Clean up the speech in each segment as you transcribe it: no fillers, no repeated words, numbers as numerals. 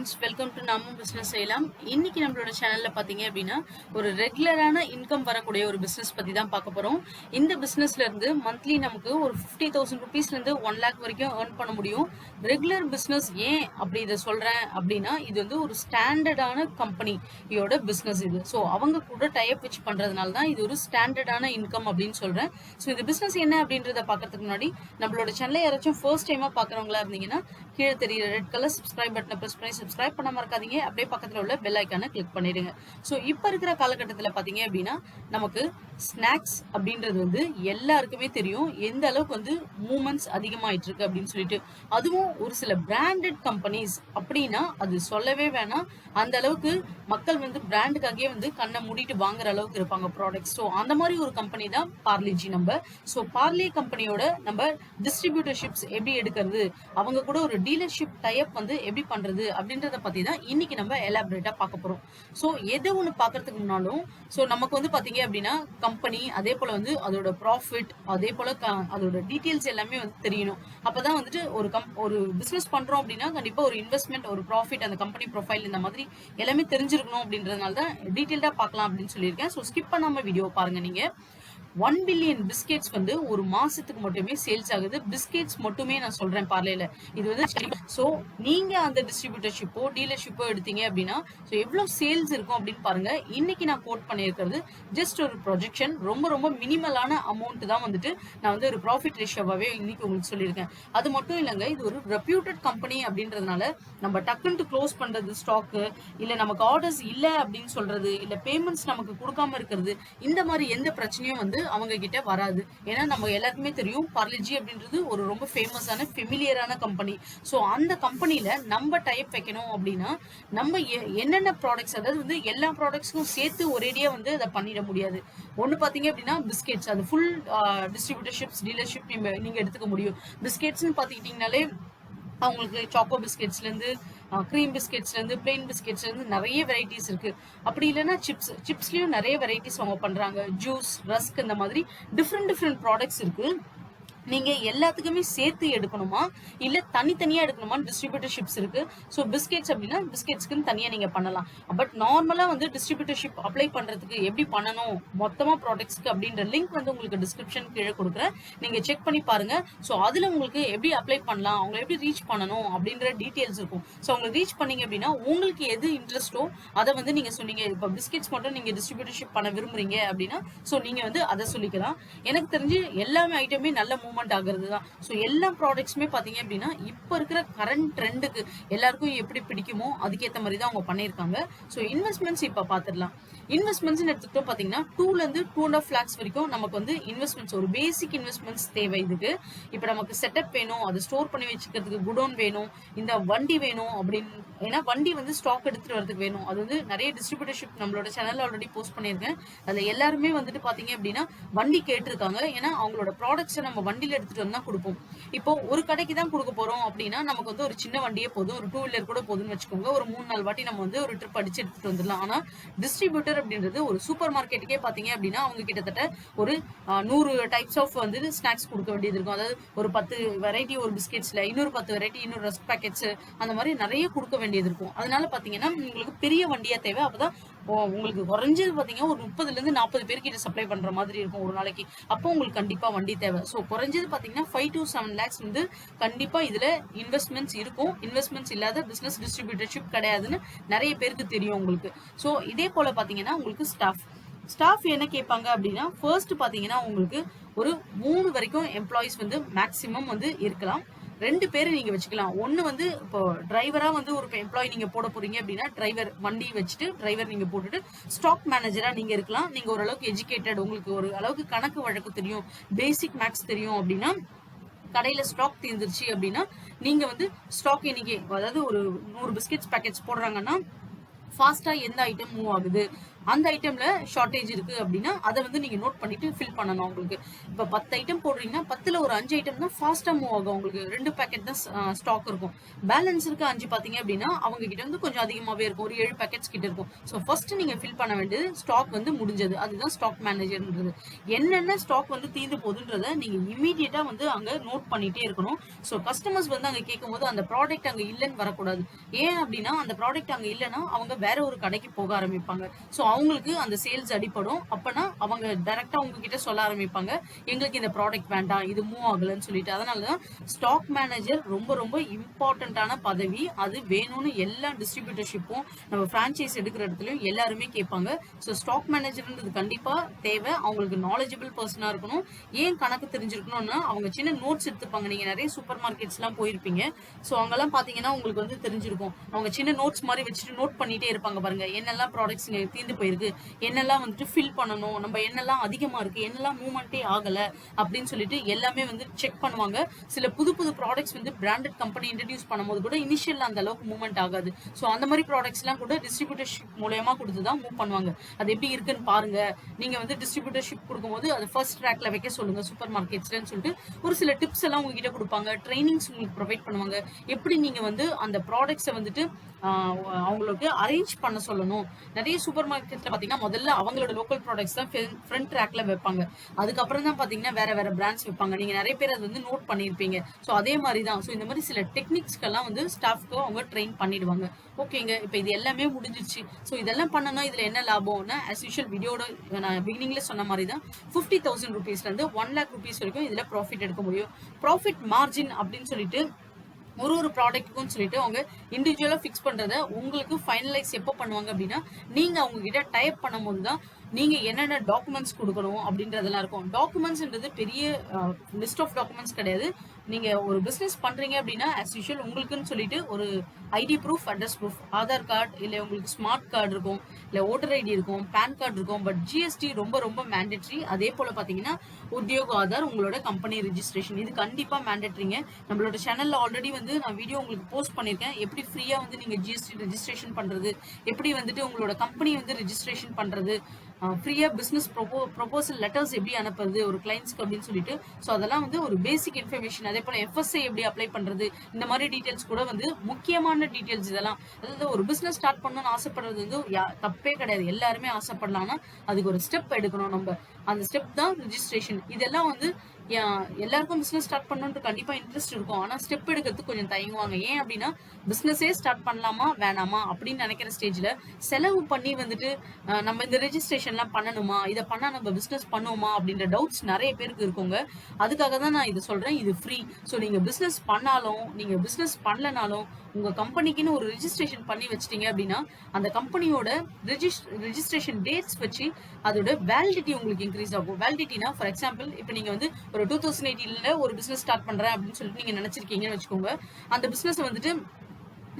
Friends, welcome to நம்ம business செய்யலாம். இன்னைக்கு நம்மளோட சேனல்ல பாத்தீங்க அப்படின்னா ஒரு ரெகுலரான இன்கம் வரக்கூடிய ஒரு பிசினஸ் பத்தி தான் பார்க்க போறோம். இந்த பிசினஸ்ல இருந்து மந்த்லி நமக்கு ஒரு 50,000 ருபீஸ்ல இருந்து 1 லேக் வரைக்கும் ஏர்ன் பண்ண முடியும். ரெகுலர் பிசினஸ் ஏன் அப்படி இதை சொல்றேன் அப்படின்னா, இது வந்து ஒரு ஸ்டாண்டர்டான கம்பெனியோட பிசினஸ் இது. ஸோ அவங்க கூட டைப் வச்சு பண்றதுனால தான் இது ஒரு ஸ்டாண்டர்டான இன்கம் அப்படின்னு சொல்றேன். ஸோ இந்த பிசினஸ் என்ன அப்படின்றத பார்க்கறதுக்கு முன்னாடி நம்மளோட சேனலை யாராச்சும் ஃபர்ஸ்ட் டைமா பாக்குறவங்களா இருந்தீங்கன்னா கீழே தெரியுற ரெட் கலர் சப்ஸ்கிரைப் பட்டனை பிரஸ் பண்ணி சப்ஸ்கிரைப் பண்ண மறக்காதீங்க. அப்படியே பக்கத்துல உள்ள பெல் ஐக்கானை கிளிக் பண்ணிடுங்க. ஸோ இப்போ இருக்கிற காலகட்டத்தில் பாத்தீங்க அப்படின்னா நமக்கு ஸ்நாக்ஸ் அப்படின்றது வந்து எல்லாருக்குமே தெரியும் எந்த அளவுக்கு வந்து மூமெண்ட்ஸ் அதிகமாயிட்டு இருக்கு அப்படின்னு சொல்லிட்டு. அதுவும் ஒரு சில பிராண்டட் கம்பெனிஸ் அப்படின்னா அது சொல்லவே வேணாம். அந்த அளவுக்கு மக்கள் வந்து பிராண்டுக்காகவே வந்து கண்ணை மூடிட்டு வாங்குற அளவுக்கு இருப்பாங்க ப்ராடக்ட்ஸ். ஸோ அந்த மாதிரி ஒரு கம்பெனி தான் பார்லேஜி நம்ம. ஸோ பார்லே கம்பெனியோட நம்ம டிஸ்ட்ரிபியூட்டர்ஷிப்ஸ் எப்படி எடுக்கிறது, அவங்க கூட ஒரு டீலர்ஷிப் டைப் வந்து எப்படி பண்றது அப்படின்றத பத்தி தான் இன்னைக்கு நம்ம எலாபரேட்டா பார்க்க போறோம். ஸோ எதை ஒன்று பார்க்கறதுக்கு முன்னாலும் ஸோ நமக்கு வந்து பாத்தீங்க அப்படின்னா கம்பெனி, அதே போல வந்து அதோட ப்ராஃபிட், அதே போல அதோட டீட்டெயில்ஸ் எல்லாமே வந்து தெரியணும். அப்பதான் வந்துட்டு ஒரு பிசினஸ் பண்றோம் அப்படின்னா கண்டிப்பா ஒரு இன்வெஸ்ட்மெண்ட், ஒரு ப்ராஃபிட், அந்த கம்பெனி ப்ரொஃபைல் இந்த மாதிரி எல்லாமே தெரிஞ்சிருக்கணும் அப்படின்றதுனால தான் டீட்டெயில்டா பார்க்கலாம் அப்படின்னு சொல்லியிருக்கேன். ஸோ ஸ்கிப் பண்ணாம வீடியோ பாருங்க. நீங்க 1 பில்லியன் பிஸ்கெட்ஸ் வந்து ஒரு மாசத்துக்கு மட்டுமே சேல்ஸ் ஆகுது. பிஸ்கெட்ஸ் மட்டுமே நான் சொல்றேன் பார்லேல. இது வந்து சோ நீங்க அந்த டிஸ்ட்ரிபியூட்டர்ஷிப்போ டீலர்ஷிப்போ எடுத்தீங்க அப்படின்னா ஸோ எவ்வளவு சேல்ஸ் இருக்கும் அப்படின்னு பாருங்க. இன்னைக்கு நான் கோட் பண்ணியிருக்கிறது ஜஸ்ட் ஒரு ப்ரொஜெக்ஷன், ரொம்ப ரொம்ப மினிமலான அமௌண்ட் தான் வந்துட்டு நான் வந்து ஒரு ப்ராஃபிட் ரேஷியோவாவே இன்னைக்கு உங்களுக்கு சொல்லியிருக்கேன். அது மட்டும் இல்லைங்க, இது ஒரு ரெப்யூட்டட் கம்பெனி அப்படின்றதுனால நம்ம டக்குன்னு க்ளோஸ் பண்றது ஸ்டாக்கு, இல்ல நமக்கு ஆர்டர்ஸ் இல்ல அப்படின்னு சொல்றது, இல்ல பேமெண்ட்ஸ் நமக்கு கொடுக்காம இருக்கிறது, இந்த மாதிரி எந்த பிரச்சனையும் வந்து அவங்க கிட்ட வராது. ஏன்னா நம்ம எல்லாருக்குமே தெரியும் பார்லேஜி அப்படின்றது ஒரு ரொம்ப ஃபேமஸான ஃபெமிலியரான கம்பெனி. ஸோ அந்த கம்பெனில நம்ம டைப் வைக்கணும் அப்படின்னா நம்ம என்னென்ன ப்ராடக்ட்ஸ், அதாவது வந்து எல்லா ப்ராடக்ட்ஸ்க்கும் சேர்த்து ஒரேடியா வந்து அதை பண்ணிட முடியாது. ஒன்று பார்த்தீங்க அப்படின்னா பிஸ்கெட்ஸ், அது ஃபுல் டிஸ்ட்ரிபியூட்டர்ஷிப்ஸ் டீலர்ஷிப் நீங்க எடுத்துக்க முடியும். பிஸ்கெட்ஸ்ன்னு பார்த்துக்கிட்டீங்கனாலே அவங்களுக்கு சாக்கோ பிஸ்கெட்ஸ்லேருந்து க்ரீம் பிஸ்கெட்ஸ்லேருந்து பிளெயின் பிஸ்கெட்ஸ்லேருந்து நிறைய வெரைட்டிஸ் இருக்கு. அப்படி இல்லைன்னா சிப்ஸ்லயும் நிறைய வெரைட்டிஸ் அவங்க பண்றாங்க. ஜூஸ், ரஸ்க், இந்த மாதிரி டிஃப்ரெண்ட் ப்ராடக்ட்ஸ் இருக்கு. நீங்க எல்லாத்துக்குமே சேர்த்து எடுக்கணுமா இல்ல தனித்தனியா எடுக்கணுமா டிஸ்ட்ரிபியூட்டர்ஷிப்ஸ் இருக்கு. ஸோ பிஸ்கெட்ஸ் அப்படின்னா பிஸ்கெட்ஸ்க்குன்னு தனியா நீங்க பண்ணலாம். பட் நார்மலா வந்து டிஸ்ட்ரிபியூட்டர்ஷிப் அப்ளை பண்றதுக்கு எப்படி பண்ணணும் மொத்தமா ப்ராடக்ட்ஸ்க்கு அப்படின்ற லிங்க் வந்து உங்களுக்கு டிஸ்கிரிப்ஷன் கீழே கொடுக்குறேன். நீங்க செக் பண்ணி பாருங்க. ஸோ அதுல உங்களுக்கு எப்படி அப்ளை பண்ணலாம், அவங்களை எப்படி ரீச் பண்ணணும் அப்படின்ற டீட்டெயில்ஸ் இருக்கும். ஸோ அவங்க ரீச் பண்ணீங்க அப்படின்னா உங்களுக்கு எது இன்ட்ரெஸ்டோ அதை வந்து நீங்க சொன்னீங்க. இப்போ பிஸ்கெட்ஸ் மட்டும் நீங்க டிஸ்ட்ரிபியூட்டர்ஷிப் பண்ண விரும்புறீங்க அப்படின்னா ஸோ நீங்க வந்து அதை சொல்லிக்கலாம். எனக்கு தெரிஞ்சு எல்லாமே ஐட்டமே நல்ல மூவ்மெண்ட் ஆகுறது தான். ஸோ எல்லா ப்ராடக்ட்ஸுமே பார்த்தீங்க அப்படின்னா இப்போ இருக்கிற கரண்ட் ட்ரெண்டுக்கு எல்லாருக்கும் எப்படி பிடிக்குமோ அதுக்கேற்ற மாதிரி தான் அவங்க பண்ணியிருக்காங்க. ஸோ இன்வெஸ்ட்மெண்ட்ஸ் இப்போ பார்த்துடலாம். இன்வெஸ்ட்மெண்ட்ஸ் எடுத்துக்கிட்டோம் பார்த்தீங்கன்னா 2லேருந்து 2.5 lakhs வரைக்கும் நமக்கு வந்து இன்வெஸ்ட்மெண்ட்ஸ், ஒரு பேசிக் இன்வெஸ்ட்மெண்ட்ஸ் தேவை. இதுக்கு இப்போ நமக்கு செட்டப் வேணும், அதை ஸ்டோர் பண்ணி வச்சுக்கிறதுக்கு குடோன் வேணும், இந்த வண்டி வேணும் அப்படின்னு. ஏன்னா வண்டி வந்து ஸ்டாக் எடுத்துட்டு வரதுக்கு வேணும். அது வந்து நிறைய டிஸ்ட்ரிபியூட்டர்ஷிப் நம்மளோட சேனல்ல ஆல்ரெடி போஸ்ட் பண்ணியிருக்கேன். அதில் எல்லாருமே வந்துட்டு பார்த்தீங்க அப்படின்னா வண்டி கேட்டிருக்காங்க. ஏன்னா அவங்களோட ப்ராடக்ட்ஸை நம்ம வண்டியில் எடுத்துட்டு வந்து தான் கொடுப்போம். இப்போ ஒரு கடைக்கு தான் கொடுக்க போறோம் அப்படின்னா நமக்கு வந்து ஒரு சின்ன வண்டியே போதும், ஒரு 2 வீலர் கூட போதும்னு வச்சுக்கோங்க. ஒரு 3-4 வாட்டி நம்ம வந்து ஒரு ட்ரிப் அடிச்சு எடுத்துட்டு வந்துடலாம். ஆனா டிஸ்ட்ரிபியூட்டர் அப்படின்றது ஒரு சூப்பர் மார்க்கெட்டுக்கே பாத்தீங்க அப்படின்னா அவங்க கிட்டத்தட்ட ஒரு 100 டைப்ஸ் ஆஃப் வந்து ஸ்நாக்ஸ் கொடுக்க வேண்டியது இருக்கும். அதாவது ஒரு 10 வெரைட்டி ஒரு பிஸ்கெட்ஸ்ல, இன்னொரு 10 வெரைட்டி, இன்னொரு ரஸ்க் பேக்கெட்ஸ், அந்த மாதிரி நிறைய கொடுக்க வேண்டியது இருக்கும். அதனால பாத்தீங்கன்னா உங்களுக்கு பெரிய வண்டியா தேவை. அப்பதான் உங்களுக்கு குறைஞ்சது பாத்தீங்கன்னா ஒரு 30லேருந்து 40 பேர்கிட்ட சப்ளை பண்ற மாதிரி இருக்கும் ஒரு நாளைக்கு. அப்போ உங்களுக்கு கண்டிப்பா வண்டி தேவை. ஸோ குறைஞ்சது பாத்தீங்கன்னா 5 to 7 lakhs வந்து கண்டிப்பா இதுல இன்வெஸ்ட்மெண்ட்ஸ் இருக்கும். இன்வெஸ்ட்மெண்ட்ஸ் இல்லாத பிசினஸ் டிஸ்ட்ரிபியூட்டர்ஷிப் கிடையாதுன்னு நிறைய பேருக்கு தெரியும் உங்களுக்கு. ஸோ இதே போல பாத்தீங்கன்னா உங்களுக்கு ஸ்டாஃப் என்ன கேட்பாங்க அப்படின்னா, ஃபர்ஸ்ட் பாத்தீங்கன்னா உங்களுக்கு ஒரு 3 வரைக்கும் எம்ப்ளாயிஸ் வந்து மேக்சிமம் வந்து இருக்கலாம். 2 பேரை நீங்க வச்சுக்கலாம். ஒன்னு வந்து இப்போ டிரைவரா வந்து ஒரு எம்ப்ளாயி நீங்க போட போறீங்க அப்படின்னா டிரைவர் வண்டி வச்சுட்டு டிரைவர் நீங்க போட்டுட்டு ஸ்டாக் மேனேஜரா நீங்க இருக்கலாம். நீங்க ஓரளவுக்கு எஜுகேட்டட், உங்களுக்கு ஒரு அளவுக்கு கணக்கு வழக்கு தெரியும், பேசிக் மேக்ஸ் தெரியும் அப்படின்னா, கடையில ஸ்டாக் தீர்ந்துருச்சு அப்படின்னா நீங்க வந்து ஸ்டாக் எண்ணிக்கை, அதாவது ஒரு 100 பிஸ்கெட்ஸ் பேக்கெட்ஸ் போடுறாங்கன்னா ஃபாஸ்டா எந்த ஐட்டம் மூவ் ஆகுது, அந்த ஐட்டம்ல ஷார்டேஜ் இருக்கு அப்படின்னா அதை வந்து நீங்க நோட் பண்ணிட்டு ஃபில் பண்ணணும். உங்களுக்கு இப்ப 10 ஐட்டம் போடுறீங்கன்னா 10ல ஒரு 5 ஐட்டம் தான் ஃபாஸ்டா மூவ் ஆகும். உங்களுக்கு 2 பேக்கெட் தான் ஸ்டாக் இருக்கும். பேலன்ஸ் இருக்க 5 பாத்தீங்க அப்படின்னா அவங்க கிட்ட வந்து கொஞ்சம் அதிகமாவே இருக்கும், ஒரு 7 பேக்கெட்ஸ் கிட்ட இருக்கும். ஸோ ஃபர்ஸ்ட் நீங்க ஃபில் பண்ண வேண்டியது ஸ்டாக் வந்து முடிஞ்சது, அதுதான் ஸ்டாக் மேனேஜர்ன்றது. என்னென்ன ஸ்டாக் வந்து தீர்ந்து போகுதுன்றத நீங்க இமீடியட்டா வந்து அங்க நோட் பண்ணிட்டே இருக்கணும். ஸோ கஸ்டமர்ஸ் வந்து அங்க கேட்கும் போது அந்த ப்ராடக்ட் அங்க இல்லைன்னு வரக்கூடாது. ஏன் அப்படின்னா அந்த ப்ராடக்ட் அங்க இல்லைன்னா அவங்க வேற ஒரு கடைக்கு போக ஆரம்பிப்பாங்க. ஸோ அவங்களுக்கு அந்த சேல்ஸ் அடிப்படும். அப்பனா அவங்க டைரக்டா உங்ககிட்ட சொல்ல ஆரம்பிப்பாங்க, எங்களுக்கு இந்த ப்ராடக்ட் வேண்டாம், இது மூவ் ஆகலன்னு சொல்லிட்டு. அதனாலதான் ஸ்டாக் மேனேஜர் ரொம்ப ரொம்ப இம்பார்ட்டன்டான பதவி. அது வேணும்னு எல்லா டிஸ்ட்ரிபியூட்டர்ஷிப்பும் நம்ம பிரான்ச்சைஸ் எடுக்கிற இடத்துலயும் எல்லாருமே கேட்பாங்க. ஸோ ஸ்டாக் மேனேஜர்ன்றது கண்டிப்பா தேவை. அவங்களுக்கு நாலேஜபிள் பர்சனா இருக்கணும். ஏன் கணக்கு தெரிஞ்சிருக்கணும்னா அவங்க சின்ன நோட்ஸ் எடுத்துப்பாங்க. நீங்க நிறைய சூப்பர் மார்க்கெட்ஸ் எல்லாம் போயிருப்பீங்க. ஸோ அங்கெல்லாம் பாத்தீங்கன்னா உங்களுக்கு வந்து தெரிஞ்சிருக்கும். அவங்க சின்ன நோட்ஸ் மாதிரி வச்சுட்டு நோட் பண்ணிட்டே இருப்பாங்க பாருங்க, என்னெல்லாம் ப்ராடக்ட்ஸ் தீர்ந்து போயிருக்கு, என்னெல்லாம் வந்துட்டு ஃபில் பண்ணணும், நம்ம என்னெல்லாம் அதிகமா இருக்கு, என்னெல்லாம் மூவ்மெண்டே ஆகல அப்படின்னு சொல்லிட்டு எல்லாமே வந்து செக் பண்ணுவாங்க. சில புது புது ப்ராடக்ட்ஸ் வந்து பிராண்டட் கம்பெனி இன்ட்ரடியூஸ் பண்ணும்போது கூட இனிஷியல் அந்த அளவுக்கு மூவ்மெண்ட் ஆகாது. ஸோ அந்த மாதிரி ப்ராடக்ட்ஸ் எல்லாம் கூட டிஸ்ட்ரிபியூட்டர்ஷிப் மூலமா கொடுத்துதான் மூவ் பண்ணுவாங்க. அது எப்படி இருக்குன்னு பாருங்க. நீங்க வந்து டிஸ்ட்ரிபியூட்டர்ஷிப் கொடுக்கும்போது அது ஃபர்ஸ்ட் ட்ராக்ல வைக்க சொல்லுங்க சூப்பர் மார்க்கெட்ஸ்லன்னு சொல்லிட்டு ஒரு சில டிப்ஸ் எல்லாம் உங்ககிட்ட கொடுப்பாங்க. ட்ரைனிங்ஸ் உங்களுக்கு ப்ரொவைட் பண்ணுவாங்க. எப்படி நீங்க வந்து அந்த ப்ராடக்ட்ஸை வந்துட்டு அவங்களுக்கு அரேஞ்ச் பண்ண சொல்லணும். நிறைய சூப்பர் மார்க்கெட்ல பாத்தீங்கன்னா முதல்ல அவங்களோட லோக்கல் ப்ராடக்ட்ஸ் தான் ஃப்ரண்ட் ட்ராக்ல வைப்பாங்க. அதுக்கப்புறம் தான் பாத்தீங்கன்னா வேற வேற பிராண்ட்ஸ் வைப்பாங்க. நீங்க நிறைய பேர் அது வந்து நோட் பண்ணிருப்பீங்க. ஸோ அதே மாதிரி தான். ஸோ இந்த மாதிரி சில டெக்னிக்ஸ்க்கெல்லாம் வந்து ஸ்டாஃப்க்கு அவங்க ட்ரெயின் பண்ணிடுவாங்க. ஓகேங்க, இப்போ இது எல்லாமே முடிஞ்சிருச்சு. ஸோ இதெல்லாம் பண்ணனா இதுல என்ன லாபம்னா ஆஸ் யூஷுவல் வீடியோட நான் பிகினிங்ல சொன்ன மாதிரி தான் 50,000 rupeesல இருந்து 1 lakh rupees வரைக்கும் இதுல ப்ராஃபிட் எடுக்க முடியும். ப்ராஃபிட் மார்ஜின் அப்படின்னு சொல்லிட்டு ஒரு ப்ராடக்ட்டுக்கும் சொல்லிட்டு அவங்க இண்டிவிஜுவலா ஃபிக்ஸ் பண்றத உங்களுக்கு ஃபைனலைஸ் எப்போ பண்ணுவாங்க அப்படின்னா நீங்க அவங்க கிட்ட டைப் பண்ணும்போது தான் நீங்க என்னென்ன டாக்குமெண்ட்ஸ் கொடுக்கணும் அப்படின்றதெல்லாம் இருக்கும். டாக்குமெண்ட்ஸ்ன்றது பெரிய லிஸ்ட் ஆஃப் டாக்குமெண்ட்ஸ் கிடையாது. நீங்க ஒரு பிசினஸ் பண்றீங்க அப்படின்னா ஆஸ் யூஷுவல் உங்களுக்குன்னு சொல்லிட்டு ஒரு ID proof, address proof, Aadhaar card, இல்லை உங்களுக்கு ஸ்மார்ட் கார்டு இருக்கும், இல்லை ஓட்டர் ஐடி இருக்கும், பேன் கார்டு இருக்கும். பட் ஜிஎஸ்டி ரொம்ப ரொம்ப மேண்டேட்ரி. அதே போல பாத்தீங்கன்னா உத்தியோக ஆதார், உங்களோட கம்பெனி ரெஜிஸ்ட்ரேஷன், இது கண்டிப்பா மேண்டேட்ரிங்க. நம்மளோட சேனல்ல ஆல்ரெடி வந்து நான் வீடியோ உங்களுக்கு போஸ்ட் பண்ணிருக்கேன். எப்படி ஃப்ரீயா வந்து நீங்க ஜிஎஸ்டி ரெஜிஸ்ட்ரேஷன் பண்றது, எப்படி வந்துட்டு உங்களோட கம்பெனி வந்து ரெஜிஸ்ட்ரேஷன் பண்றது, ஃப்ரீயா பிசினஸ் ப்ரொபோசல் லெட்டர்ஸ் எப்படி அனுப்புறது ஒரு கிளைண்ட்ஸ்க்கு அப்படின்னு சொல்லிட்டு. ஸோ அதெல்லாம் வந்து ஒரு பேசிக் இன்ஃபர்மேஷன். அதே போல எஃப்எஸ்ஐ எப்படி அப்ளை பண்றது, இந்த மாதிரி டீடைல்ஸ் கூட வந்து முக்கியமான டீடைல்ஸ். இதெல்லாம் அதாவது ஒரு பிசினஸ் ஸ்டார்ட் பண்ணணும்னு ஆசைப்படுறது வந்து தப்பே கிடையாது, எல்லாருமே ஆசைப்படலாம். ஆனா அதுக்கு ஒரு ஸ்டெப் எடுக்கணும் நம்ம. அந்த ஸ்டெப் தான் ரெஜிஸ்ட்ரேஷன். இதெல்லாம் வந்து எல்லாருக்கும் பிசினஸ் ஸ்டார்ட் பண்ணணும்னு கண்டிப்பா இன்ட்ரெஸ்ட் இருக்கும். ஆனா ஸ்டெப் எடுக்கிறதுக்கு கொஞ்சம் தயங்குவாங்க. ஏன் அப்படின்னா பிசினஸே ஸ்டார்ட் பண்ணலாமா வேணாமா அப்படின்னு நினைக்கிற ஸ்டேஜ்ல செலவு பண்ணி வந்துட்டு நம்ம இந்த ரெஜிஸ்ட்ரேஷன்லாம் பண்ணணுமா, இதை பண்ணா நம்ம பிசினஸ் பண்ணுவோமா அப்படின்ற டவுட்ஸ் நிறைய பேருக்கு இருக்குங்க. அதுக்காக தான் நான் இது சொல்றேன், இது ஃப்ரீ. ஸோ நீங்க பிசினஸ் பண்ணாலும் நீங்க பிசினஸ் பண்ணலனாலும் உங்க கம்பெனிக்குன்னு ஒரு ரெஜிஸ்ட்ரேஷன் பண்ணி வச்சிட்டீங்க அப்படின்னா அந்த கம்பெனியோட ரெஜிஸ்ட்ரேஷன் டேட்ஸ் வச்சு அதோட வேலிடிட்டி உங்களுக்கு இன்க்ரீஸ் ஆகும். வேலிடிட்டினா ஃபார் எக்ஸாம்பிள் இப்போ நீங்க வந்து ஒரு 2018 ஒரு பிசினஸ் ஸ்டார்ட் பண்றேன் அப்படின்னு சொல்லிட்டு நீங்க நினைச்சிருக்கீங்கன்னு வச்சுக்கோங்க. அந்த பிசினஸ் வந்துட்டு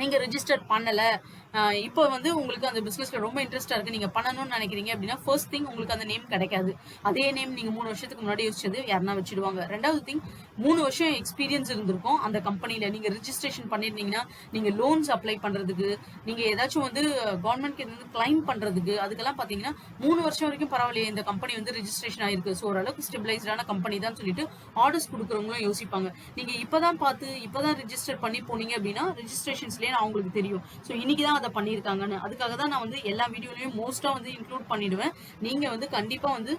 நீங்க ரெஜிஸ்டர் பண்ணல, இப்போ வந்து உங்களுக்கு அந்த பிசினஸ்ல ரொம்ப இன்ட்ரெஸ்டா இருக்கு, நீங்க பண்ணணும்னு நினைக்கிறீங்க அப்படின்னா ஃபர்ஸ்ட் திங் உங்களுக்கு அந்த நேம் கிடைக்காது. அதே நேம் நீங்க 3 வருஷத்துக்கு முன்னாடி யோசிச்சது யாருன்னா வச்சிடுவாங்க. ரெண்டாவது திங் 3 வருஷம் எக்ஸ்பீரியன்ஸ் இருந்திருக்கும் அந்த கம்பெனில. நீங்க ரெஜிஸ்ட்ரேஷன் பண்ணிருந்தீங்கன்னா நீங்க லோன்ஸ் அப்ளை பண்றதுக்கு, நீங்க ஏதாச்சும் வந்து கவர்மெண்ட்க்கு இருந்து கிளைம் பண்றதுக்கு, அதுக்கெல்லாம் பாத்தீங்கன்னா 3 வருஷம் வரைக்கும் பரவாயில்லையே இந்த கம்பெனி வந்து ரெஜிஸ்ட்ரேஷன் ஆயிருக்கு, ஸோ ஓரளவுக்கு ஸ்டெபிளைஸ்டான கம்பெனி தான் சொல்லிட்டு ஆர்டர்ஸ் கொடுக்குறவங்களும் யோசிப்பாங்க. நீங்க இப்பதான் ரெஜிஸ்டர் பண்ணி போனீங்க அப்படின்னா ரெஜிஸ்ட்ரேஷன்ஸ்லயே அவங்களுக்கு தெரியும். ஸோ இன்னைக்கு தான் அதை பண்ணியிருக்காங்கன்னு. அதுக்காக தான் நான் வந்து எல்லா வீடியோலையும் மோஸ்டா வந்து இன்க்ளூட் பண்ணிடுவேன். நீங்க வந்து கண்டிப்பா வந்து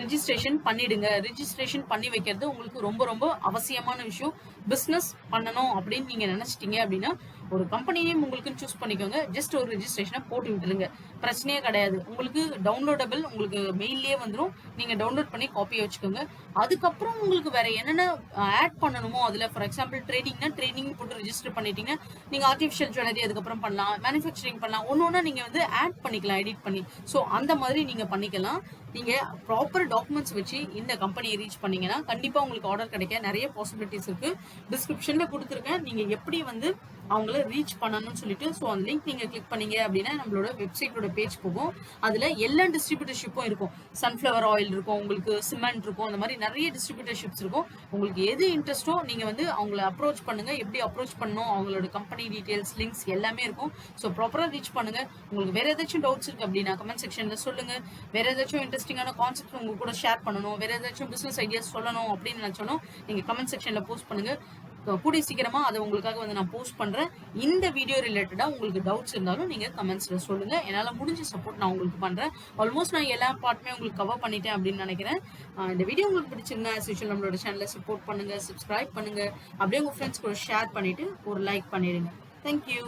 ரெஜிஸ்ட்ரேஷன் பண்ணிடுங்க. ரெஜிஸ்ட்ரேஷன் பண்ணி வைக்கிறது உங்களுக்கு ரொம்ப ரொம்ப அவசியமான விஷயம். பிசினஸ் பண்ணணும் அப்படின்னு நீங்க நினைச்சிட்டீங்க அப்படின்னா ஒரு கம்பெனி நேம் உங்களுக்கு சூஸ் பண்ணிக்கோங்க. ஜஸ்ட் ஒரு ரெஜிஸ்ட்ரேஷனை போட்டு விட்டுருங்க, பிரச்சனையே கிடையாது. உங்களுக்கு டவுன்லோடபிள் உங்களுக்கு மெயிலே வந்துடும். நீங்க டவுன்லோட் பண்ணி காப்பியை வச்சுக்கோங்க. அதுக்கப்புறம் உங்களுக்கு வேற என்னென்ன ஆட் பண்ணணுமோ அதுல ஃபார் எக்ஸாம்பிள் ட்ரேடிங்னா ட்ரேடிங் போட்டு ரெஜிஸ்டர் பண்ணிட்டீங்கன்னா நீங்க ஆர்டிஃபிஷியல் ஜுவல்லரி அதுக்கப்புறம் பண்ணலாம், மேனுஃபேக்சரிங் பண்ணலாம், ஒன்னொன்னா நீங்க வந்து ஆட் பண்ணிக்கலாம் எடிட் பண்ணி. ஸோ அந்த மாதிரி நீங்க பண்ணிக்கலாம். நீங்க ப்ராப்பர் டாக்குமெண்ட்ஸ் வச்சு இந்த கம்பெனியை ரீச் பண்ணீங்கன்னா கண்டிப்பா உங்களுக்கு ஆர்டர் கிடைக்க நிறைய பாசிபிலிட்டிஸ் இருக்கு. டிஸ்கிரிப்ஷன்ல கொடுத்துருக்கேன். நீங்க எப்படி வந்து அவங்கள ரீச் பண்ணணும்னு சொல்லிட்டு ஸோ அந்த லிங்க் நீங்க கிளிக் பண்ணீங்க அப்படின்னா நம்மளோட வெப்சைட்டோட பேஜ் போகும். அதுல எல்லா டிஸ்ட்ரிபியூட்டர்ஷிப்பும் இருக்கும். சன்ஃபிளவர் ஆயில் இருக்கும், உங்களுக்கு சிமெண்ட் இருக்கும், அந்த மாதிரி நிறைய டிஸ்ட்ரிபியூட்டர்ஷிப்ஸ் இருக்கும். உங்களுக்கு எது இன்ட்ரெஸ்டோ நீங்க வந்து அவங்கள அப்ரோச் பண்ணுங்க. எப்படி அப்ரோச் பண்ணணும், அவங்களோட கம்பெனி டீடைல்ஸ், லிங்க்ஸ் எல்லாமே இருக்கும். ஸோ ப்ராப்பரா ரீச் பண்ணுங்க. உங்களுக்கு வேற ஏதாச்சும் டவுட்ஸ் இருக்கு அப்படின்னா கமெண்ட் செக்ஷன்ல சொல்லுங்க. வேற ஏதாச்சும் இன்ட்ரெஸ்டிங்கான கான்செப்ட் உங்க கூட ஷேர் பண்ணணும், வேற ஏதாச்சும் பிசினஸ் ஐடியாஸ் சொல்லணும் அப்படின்னு நினைச்சாலும் நீங்க கமெண்ட் செக்ஷன்ல போஸ்ட் பண்ணுங்க. கூடிய சீக்கிரமா அதை உங்களுக்காக வந்து நான் போஸ்ட் பண்றேன். இந்த வீடியோ ரிலேட்டடா உங்களுக்கு டவுட்ஸ் இருந்தாலும் நீங்க கமெண்ட்ஸ்ல சொல்லுங்க. என்னால முடிஞ்ச சப்போர்ட் நான் உங்களுக்கு பண்றேன். ஆல்மோஸ்ட் நான் எல்லா பார்ட்டுமே உங்களுக்கு கவர் பண்ணிட்டேன் அப்படின்னு நினைக்கிறேன். இந்த வீடியோ உங்களுக்கு பிடிச்சிருந்தா as usual நம்மளோட சேனலை சப்போர்ட் பண்ணுங்க, சப்ஸ்கிரைப் பண்ணுங்க, அப்படியே உங்க ஃப்ரெண்ட்ஸ் கூட ஷேர் பண்ணிட்டு ஒரு லைக் பண்ணிடுங்க. தேங்க்யூ.